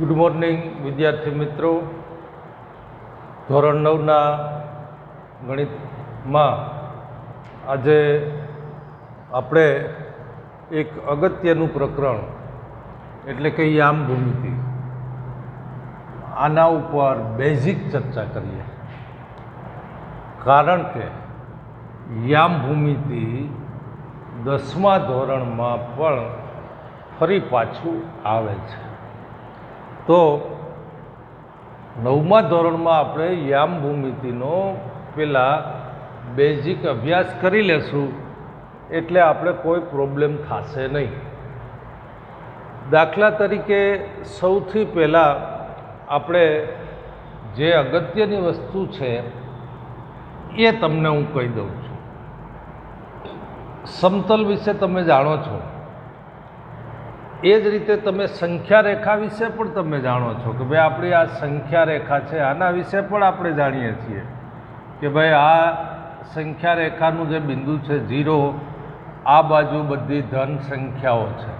Good morning વિદ્યાર્થી મિત્રો. ધોરણ 9ના ગણિતમાં આજે આપણે એક અગત્યનું પ્રકરણ એટલે કે યામ ભૂમિતિ, આના ઉપર બેઝિક ચર્ચા કરીએ. કારણ કે યામ ભૂમિતિ 10મા ધોરણમાં પણ ફરી પાછું આવે છે. તો 9મા ધોરણમાં આપણે યામ ભૂમિતિનો પહેલાં બેઝિક અભ્યાસ કરી લેશું, એટલે આપણે કોઈ પ્રોબ્લેમ થશે નહીં. દાખલા તરીકે સૌથી પહેલાં આપણે જે અગત્યની વસ્તુ છે એ તમને હું કહી દઉં છું. સમતલ વિશે તમે જાણો છો, એ જ રીતે તમે સંખ્યા રેખા વિશે પણ તમે જાણો છો કે ભાઈ આપણી આ સંખ્યા રેખા છે, આના વિશે પણ આપણે જાણીએ છીએ કે ભાઈ આ સંખ્યા રેખાનું જે બિંદુ છે 0, આ બાજુ બધી ધન સંખ્યાઓ છે,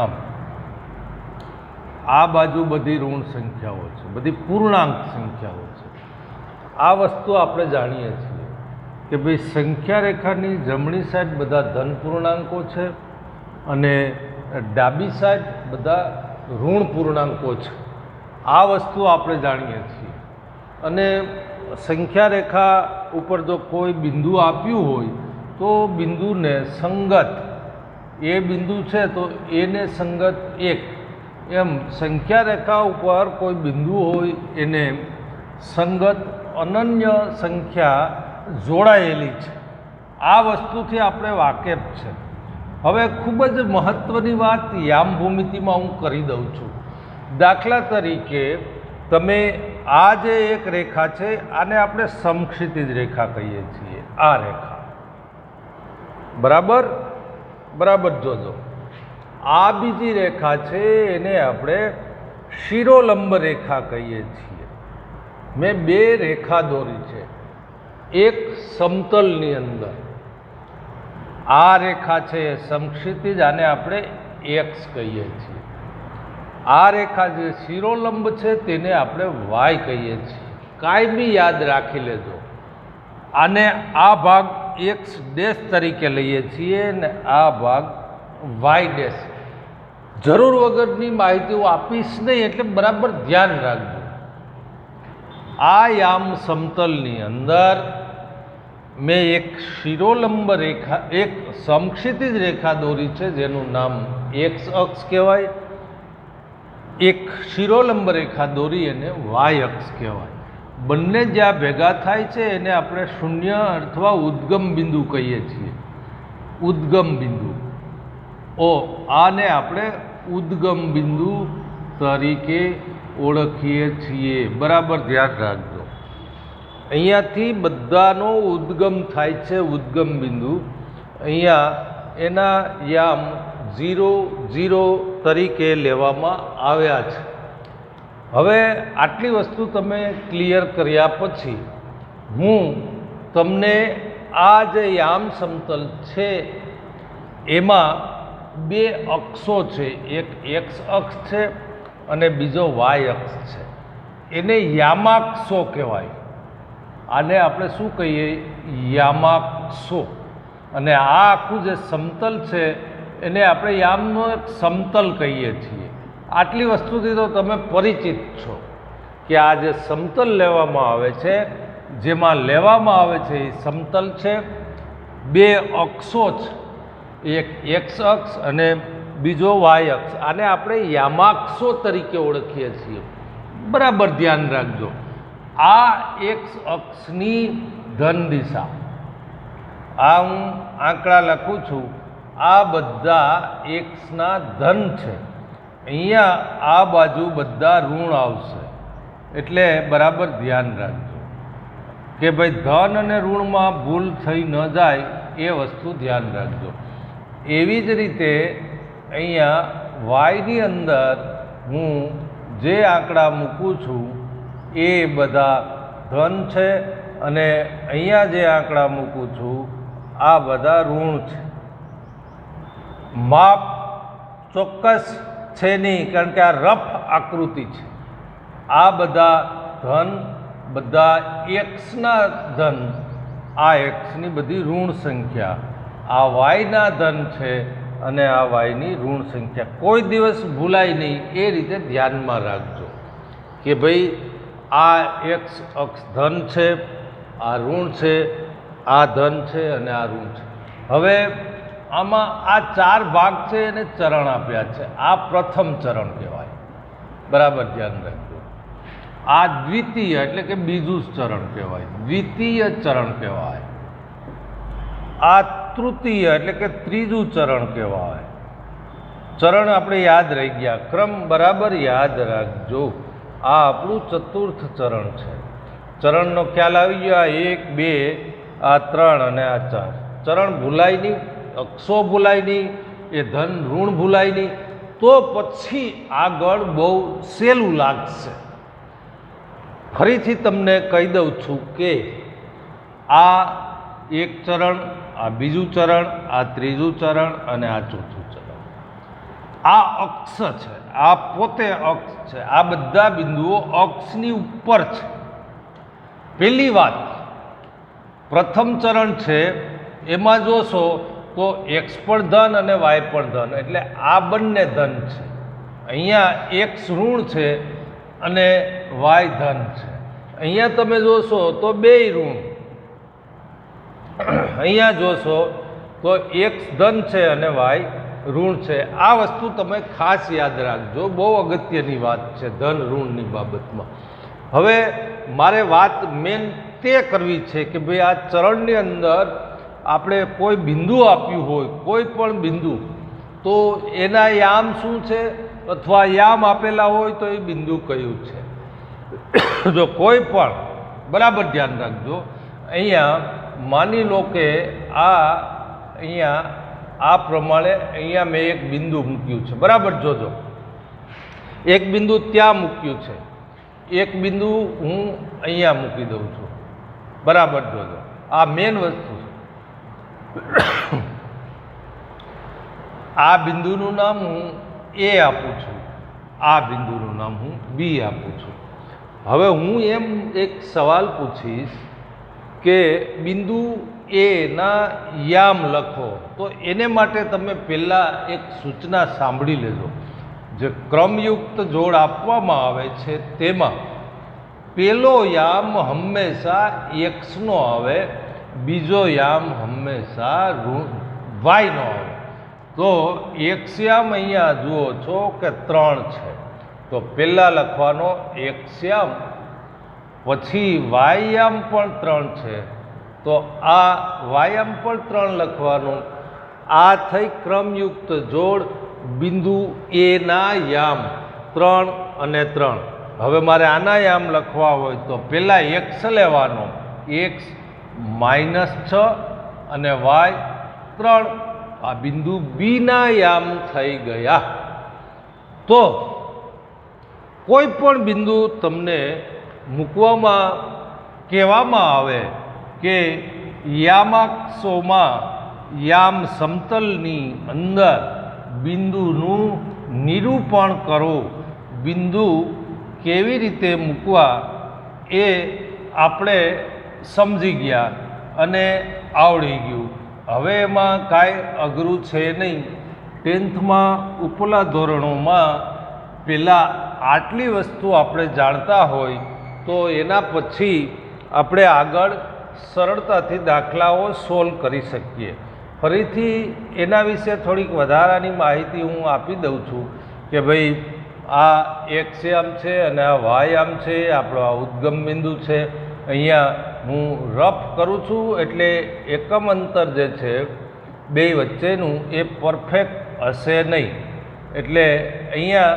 આમ આ બાજુ બધી ઋણ સંખ્યાઓ છે, બધી પૂર્ણાંક સંખ્યાઓ છે. આ વસ્તુ આપણે જાણીએ છીએ કે ભાઈ સંખ્યા રેખાની જમણી સાઈડ બધા ધન પૂર્ણાંકો છે અને ડાબી સાઈડ બધા ઋણ પૂર્ણાંકો છે. આ વસ્તુ આપણે જાણીએ છીએ. અને સંખ્યા રેખા ઉપર જો કોઈ બિંદુ આપ્યું હોય તો બિંદુને સંગત, એ બિંદુ છે તો એને સંગત 1, એમ સંખ્યા રેખા ઉપર કોઈ બિંદુ હોય એને સંગત અનન્ય સંખ્યા જોડાયેલી છે. આ વસ્તુથી આપણે વાકેફ છે. હવે ખૂબ જ મહત્ત્વની વાત યામ ભૂમિતિમાં હું કરી દઉં છું. દાખલા તરીકે તમે આ જે એક રેખા છે આને આપણે સમક્ષિતિજ રેખા કહીએ છીએ. આ રેખા બરાબર જોજો. આ બીજી રેખા છે એને આપણે શિરોલંબ રેખા કહીએ છીએ. મેં 2 રેખા દોરી છે એક સમતલની અંદર. આ રેખા છે એ સમક્ષિતિજ, આને આપણે એક્સ કહીએ છીએ. આ રેખા જે શિરોલંબ છે તેને આપણે વાય કહીએ છીએ. કાયમી યાદ રાખી લેજો. આને આ ભાગ એક્સ ડેશ તરીકે લઈએ છીએ ને આ ભાગ વાય ડેશ. જરૂર વગરની માહિતી હું આપીશ નહીં, એટલે બરાબર ધ્યાન રાખજો. આ યામ સમતલની અંદર મેં એક શિરોલંબ રેખા, એક સમક્ષિતિજ રેખા દોરી છે જેનું નામ એક્સ અક્ષ કહેવાય. એક શિરોલંબ રેખા દોરી એને વાય અક્ષ કહેવાય. બંને જ્યાં ભેગા થાય છે એને આપણે શૂન્ય અથવા ઉદ્ગમ બિંદુ કહીએ છીએ. ઉદ્ગમ બિંદુ, આને આપણે ઉદ્ગમ બિંદુ તરીકે ઓળખીએ છીએ. બરાબર ધ્યાન રાખજો. અહીંયાથી બધાનો ઉદ્ગમ થાય છે, ઉદ્ગમ બિંદુ. અહીંયા એના યામ 0, 0 તરીકે લેવામાં આવ્યા છે. હવે આટલી વસ્તુ તમે ક્લિયર કર્યા પછી હું તમને આ જે યામ સમતલ છે એમાં 2 અક્ષો છે, એક એક્સ અક્ષ છે અને બીજો વાય અક્ષ છે. એને યામાક્ષો કહેવાય. આને આપણે શું કહીએ? યામાક્ષો. અને આ આખું જે સમતલ છે એને આપણે યામનો એક સમતલ કહીએ છીએ. આટલી વસ્તુથી તો તમે પરિચિત છો કે આ જે સમતલ લેવામાં આવે છે, જેમાં લેવામાં આવે છે એ સમતલ છે, 2 અક્ષો છે, એક એક્સ અક્ષ અને બીજો વાય અક્ષ. આને આપણે યામાક્ષો તરીકે ઓળખીએ છીએ. બરાબર ધ્યાન રાખજો. આ એક્સ અક્ષની ધન દિશા, આ હું આંકડા લખું છું, આ બધા એક્સના ધન છે. અહીંયા આ બાજુ બધા ઋણ આવશે. એટલે બરાબર ધ્યાન રાખજો કે ભાઈ ધન અને ઋણમાં ભૂલ થઈ ન જાય, એ વસ્તુ ધ્યાન રાખજો. એવી જ રીતે અહીંયા વાયની અંદર હું જે આંકડા મૂકું છું એ બધા ધન છે અને અહીંયા જે આંકડા મૂકું છું આ બધા ઋણ છે. માપ ચોક્કસ છે નહીં, કારણ કે આ રફ આકૃતિ છે. આ બધા ધન, બધા એક્સના ધન, આ એક્સની બધી ઋણ સંખ્યા, આ વાયના ધન છે અને આ વાયની ઋણ સંખ્યા. કોઈ દિવસ ભૂલાય નહીં, એ રીતે ધ્યાનમાં રાખજો કે ભાઈ આ એક્સ અક્ષ ધન છે, આ ઋણ છે, આ ધન છે અને આ ઋણ છે. હવે આમાં આ 4 ભાગ છે એને ચરણ આપ્યા છે. આ પ્રથમ ચરણ કહેવાય, બરાબર ધ્યાન રાખજો. આ દ્વિતીય એટલે કે બીજું ચરણ કહેવાય, દ્વિતીય ચરણ કહેવાય. આ તૃતીય એટલે કે ત્રીજું ચરણ કહેવાય. ચરણ આપણે યાદ રહી ગયા, ક્રમ બરાબર યાદ રાખજો. આ આપણું ચતુર્થ ચરણ છે. ચરણનો ખ્યાલ આવી ગયો. આ 1, 2, આ 3 અને આ 4. ચરણ ભૂલાય નહીં, અક્ષો ભૂલાય નહીં, એ ધન ઋણ ભૂલાય નહીં, તો પછી આગળ બહુ સહેલું લાગશે. ફરીથી તમને કહી દઉં છું કે આ એક ચરણ, આ બીજું ચરણ, આ ત્રીજું ચરણ અને આ ચોથું ચરણ. આ અક્ષ છે, આ પોતે અક્ષ છે. આ બધા બિંદુઓ અક્ષની ઉપર છે. પહેલી વાત, પ્રથમ ચરણ છે એમાં જોશો તો એક્સ પણ ધન અને વાય પણ ધન, એટલે આ બંને ધન છે. અહીંયા એક્સ ઋણ છે અને વાય ધન છે. અહીંયા તમે જોશો તો બેય ઋણ. અહીંયા જોશો તો એક્સ ધન છે અને વાય ઋણ છે. આ વસ્તુ તમે ખાસ યાદ રાખજો, બહુ અગત્યની વાત છે ધન ઋણની બાબતમાં. હવે મારે વાત મેન તે કરવી છે કે ભાઈ આ ચરણની અંદર આપણે કોઈ બિંદુ આપ્યું હોય, કોઈ પણ બિંદુ, તો એના યામ શું છે અથવા યામ આપેલા હોય તો એ બિંદુ કયું છે. જો કોઈ પણ, બરાબર ધ્યાન રાખજો, અહીંયા માની લો કે અહીંયા આ પ્રમાણે અહીંયા મેં એક બિંદુ મૂક્યું છે, બરાબર જોજો. એક બિંદુ ત્યાં મૂક્યું છે, એક બિંદુ હું અહીંયા મૂકી દઉં છું, બરાબર જોજો. આ મેન વસ્તુ છે. આ બિંદુનું નામ હું એ આપું છું, આ બિંદુનું નામ હું બી આપું છું. હવે હું એમ એક સવાલ પૂછીશ કે બિંદુ એ ના યામ લખો, તો એને માટે તમે પહેલાં એક સૂચના સાંભળી લેજો. જે ક્રમયુક્ત જોડ આપવામાં આવે છે તેમાં પહેલો યામ હંમેશા એક્સનો આવે, બીજો યામ હંમેશા વાયનો આવે. તો એક્સ યામ અહીંયા જુઓ છો કે 3 છે, તો પહેલાં લખવાનો એક્સ યામ, પછી વાયયામ પણ 3 છે, તો આ વાયયામ પણ 3 લખવાનું. આ થઈ ક્રમયુક્ત જોડ બિંદુ એના યામ 3 અને 3. હવે મારે આના યામ લખવા હોય તો પહેલાં એક્સ લેવાનો, એક્સ -6 અને વાય 3. આ બિંદુ બીના યામ થઈ ગયા. તો કોઈ પણ બિંદુ તમને મૂકવામાં કહેવામાં આવે કે યામાક્ષોમાં યામ સમતલની અંદર બિંદુનું નિરૂપણ કરો, બિંદુ કેવી રીતે મૂકવા એ આપણે સમજી ગયા અને આવડી ગયું. હવે એમાં કાંઈ અઘરું છે નહીં. 10થમાં ઉપલા ધોરણોમાં પહેલાં આટલી વસ્તુ આપણે જાણતા હોય તો એના પછી આપણે આગળ સરળતાથી દાખલાઓ સોલ્વ કરી શકીએ. ફરીથી એના વિશે થોડીક વધારાની માહિતી હું આપી દઉં છું કે ભાઈ આ એક્સ યામ છે અને આ વાય યામ છે, આપણો આ ઉદ્ગમ બિંદુ છે. અહીંયા હું રફ કરું છું એટલે એકમ અંતર જે છે બે વચ્ચેનું એ પરફેક્ટ હશે નહીં. એટલે અહીંયા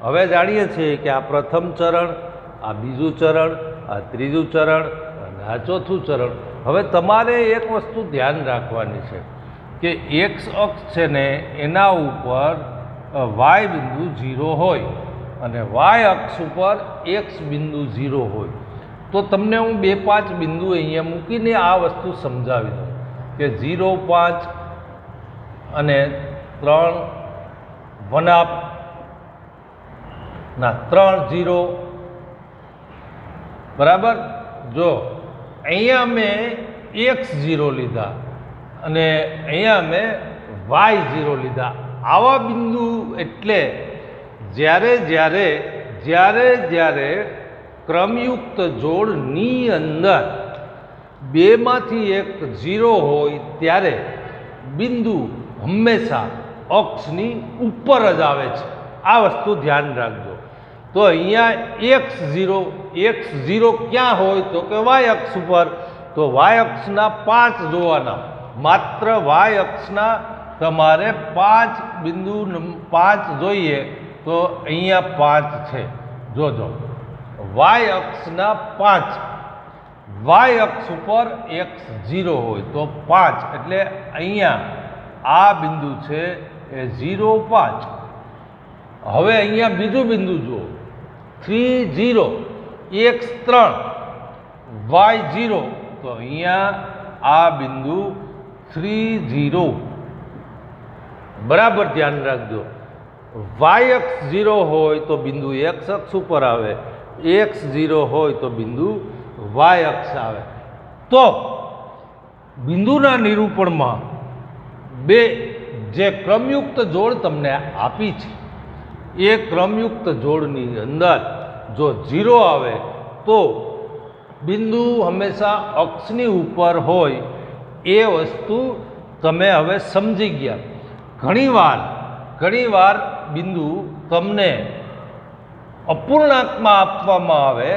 હવે જાણીએ છીએ કે આ પ્રથમ ચરણ, આ બીજું ચરણ, આ ત્રીજું ચરણ અને આ ચોથું ચરણ. હવે તમારે એક વસ્તુ ધ્યાન રાખવાની છે કે એક્સ અક્ષ છે ને એના ઉપર વાય બિંદુ 0 હોય અને વાય અક્ષ ઉપર એક્સ બિંદુ 0 હોય. તો તમને હું 2-5 બિંદુ અહીંયા મૂકીને આ વસ્તુ સમજાવી દઉં કે 0, 5 અને 3, 1/2 ના 3 0 બરાબર. જો અહીંયા મેં x0 લીધા અને અહીંયા મેં y0 લીધા. આવા બિંદુ એટલે જ્યારે જ્યારે જ્યારે જ્યારે ક્રમયુક્ત જોડની અંદર બેમાંથી એક 0 હોય ત્યારે બિંદુ હંમેશા અક્ષની ઉપર જ આવે છે. આ વસ્તુ ધ્યાન રાખજો. તો અહીંયા x0 ક્યાં હોય તો કે y અક્ષ ઉપર. તો y અક્ષના 5 જોવાના. માત્ર y અક્ષના તમારે 5 બિંદુ 5 જોઈએ. તો અહીંયા 5 છે. જોજો y અક્ષના 5, y અક્ષ ઉપર x0 હોય તો 5 એટલે અહીંયા આ બિંદુ છે એ 0 5. હવે અહીંયા બીજું બિંદુ જુઓ 3 0 x3 y0. તો અહીંયા આ બિંદુ 3 0. બરાબર ધ્યાન રાખજો. y અક્ષ 0 હોય તો બિંદુ x અક્ષ ઉપર આવે, x 0 હોય તો બિંદુ y અક્ષ આવે. તો બિંદુના નિરૂપણમાં બે જે ક્રમયુક્ત જોડ તમને આપી છે એ ક્રમયુક્ત જોડની અંદર જો 0 આવે તો બિંદુ હંમેશા અક્ષની ઉપર હોય. એ વસ્તુ તમે હવે સમજી ગયા. ઘણીવાર બિંદુ તમને અપૂર્ણાંકમાં આપવામાં આવે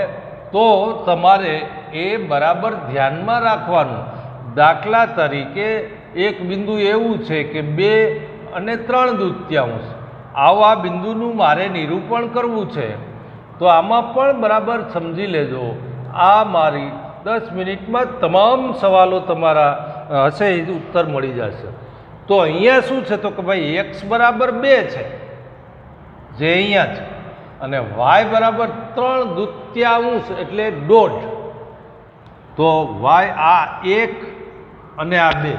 તો તમારે એ બરાબર ધ્યાનમાં રાખવાનું. દાખલા તરીકે એક બિંદુ એવું છે કે 2 અને 3/2. આવા બિંદુનું મારે નિરૂપણ કરવું છે. તો આમાં પણ બરાબર સમજી લેજો. આ મારી 10 મિનિટમાં તમામ સવાલો તમારા હશે એ ઉત્તર મળી જશે. તો અહીંયા શું છે તો કે ભાઈ x બરાબર 2 છે જે અહીંયા છે અને y બરાબર 3/2 એટલે 1.5. તો y આ 1 અને આ 2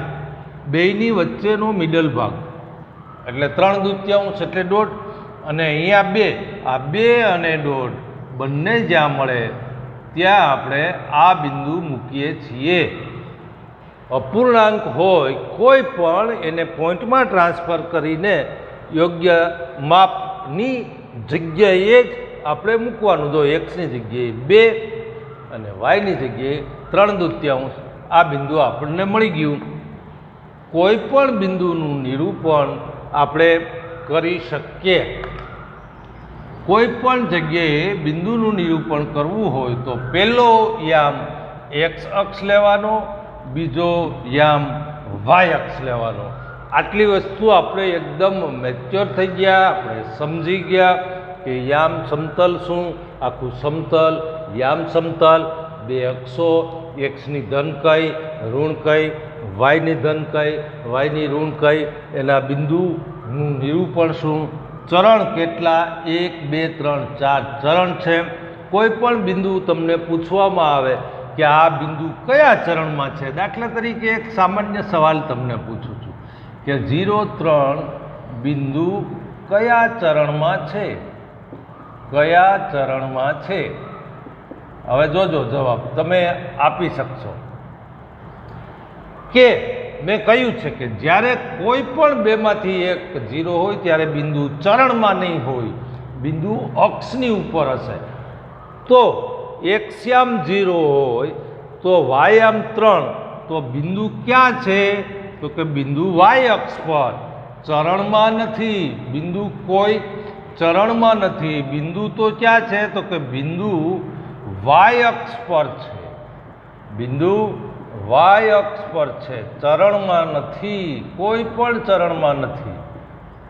બેયની વચ્ચેનો મિડલ ભાગ એટલે 3/2 એટલે 1.5 અને અહીંયા 2 આ 2 અને 1.5 બંને જ્યાં મળે ત્યાં આપણે આ બિંદુ મૂકીએ છીએ. અપૂર્ણાંક હોય કોઈ પણ એને પોઈન્ટમાં ટ્રાન્સફર કરીને યોગ્ય માપની જગ્યાએ જ આપણે મૂકવાનું. જો એક્સની જગ્યાએ 2 અને વાયની જગ્યાએ 3/2 આ બિંદુ આપણને મળી ગયું. કોઈ પણ બિંદુનું નિરૂપણ આપણે કરી શકીએ. કોઈ પણ જગ્યાએ બિંદુનું નિરૂપણ કરવું હોય તો પહેલો યામ x અક્ષ લેવાનો, બીજો યામ y અક્ષ લેવાનો. આટલી વસ્તુ આપણે એકદમ મેચ્યોર થઈ ગયા. આપણે સમજી ગયા કે યામ સમતલ શું, આખું સમતલ, યામ સમતલ, બે અક્ષો, એક્સની ધન કઈ, ઋણ કઈ, વાયની ધન કઈ, વાયની ઋણ કઈ, એના બિંદુનું નિરૂપણ શું, ચરણ કેટલા, 1 2 3 4 ચરણ છે. કોઈ પણ બિંદુ તમને પૂછવામાં આવે કે આ બિંદુ કયા ચરણમાં છે. દાખલા તરીકે એક સામાન્ય સવાલ તમને પૂછું છું કે 0 3 બિંદુ કયા ચરણમાં છે, કયા ચરણમાં છે. હવે જોજો જવાબ તમે આપી શકશો કે મેં કહ્યું છે કે જ્યારે કોઈ પણ બેમાંથી એક 0 હોય ત્યારે બિંદુ ચરણમાં નહીં હોય, બિંદુ અક્ષની ઉપર હશે. તો એક્સયામ 0 હોય તો વાયામ 3, તો બિંદુ ક્યાં છે તો કે બિંદુ વાય અક્ષ પર, ચરણમાં નથી. બિંદુ કોઈ ચરણમાં નથી. બિંદુ તો ક્યાં છે તો કે બિંદુ વાય અક્ષ પર છે. બિંદુ વાય અક્ષ પર છે, ચરણમાં નથી. કોઈ પણ ચરણમાં નથી,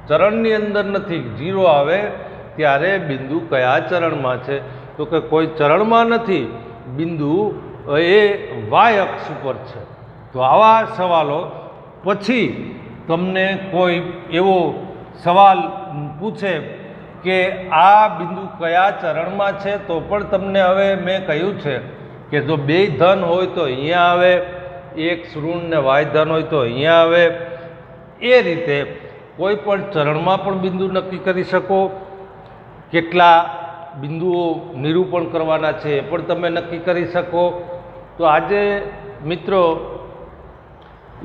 ચરણની અંદર નથી. 0 આવે ત્યારે બિંદુ કયા ચરણમાં છે તો કે કોઈ ચરણમાં નથી. બિંદુ એ વાય અક્ષ ઉપર છે. તો આવા સવાલો પછી તમને કોઈ એવો સવાલ પૂછે કે આ બિંદુ કયા ચરણમાં છે તો પણ તમને હવે મેં કહ્યું છે કે જો બે ધન હોય તો અહીંયા આવે, એક ઋણ ને વાય ધન હોય તો અહીંયા આવે. એ રીતે કોઈ પણ ચરણમાં પણ બિંદુ નક્કી કરી શકો. કેટલા બિંદુઓ નિરૂપણ કરવાના છે એ પણ તમે નક્કી કરી શકો. તો આજે મિત્રો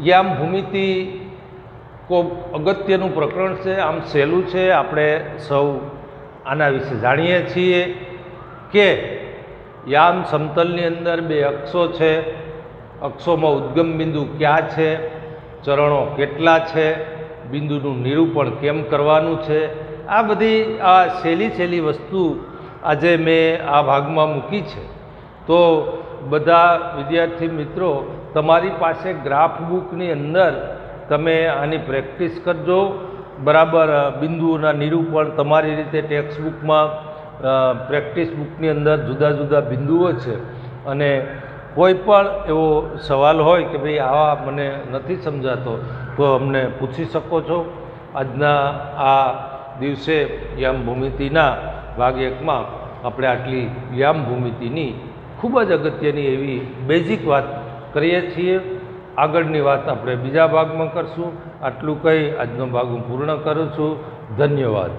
યામ ભૂમિતિ ખૂબ અગત્યનું પ્રકરણ છે. આમ સહેલું છે, આપણે સૌ આના વિશે જાણીએ છીએ કે યામ સમતલની અંદર બે અક્ષો છે. અક્ષોમાં ઉદ્ગમ બિંદુ ક્યાં છે, ચરણો કેટલા છે, બિંદુનું નિરૂપણ કેમ કરવાનું છે, આ બધી આ સહેલી વસ્તુ આજે મેં આ ભાગમાં મૂકી છે. તો બધા વિદ્યાર્થી મિત્રો તમારી પાસે ગ્રાફ બુકની અંદર તમે આની પ્રેક્ટિસ કરજો. બરાબર બિંદુઓના નિરૂપણ તમારી રીતે ટેક્સ્ટ બુકમાં પ્રેક્ટિસ બુકની અંદર જુદા જુદા બિંદુઓ છે, અને કોઈ પણ એવો સવાલ હોય કે ભાઈ આવા મને નથી સમજાતો તો અમને પૂછી શકો છો. આજના આ દિવસે યામ ભૂમિતિના ભાગ 1માં આપણે આટલી યામ ભૂમિતિની ખૂબ જ અગત્યની એવી બેઝિક વાત કરીએ છીએ. આગળની વાત આપણે બીજા ભાગમાં કરશું. આટલું કહી આજનો ભાગ હું પૂર્ણ કરું છું. ધન્યવાદ.